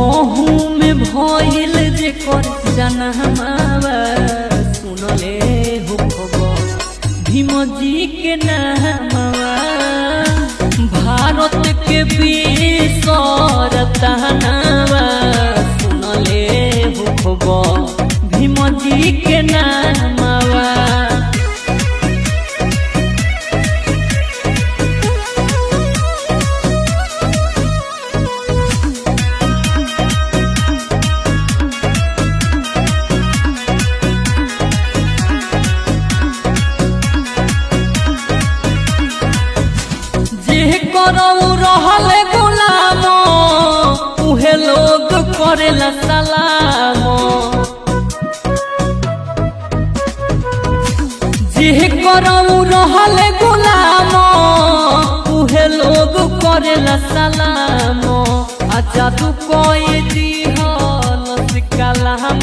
ओहू में भइल जे कर जनहमावा सुनले हो खबर भीम जी के नामवा भारत के वीर सरतानवा सुनले हो खबर भीम जी के नामवा। रहले गुलाम उहे लोग करेला सलाम जे करऊ रहले गुलाम उहे लोग करेला सलाम। आजाद कोई दी हल कलाम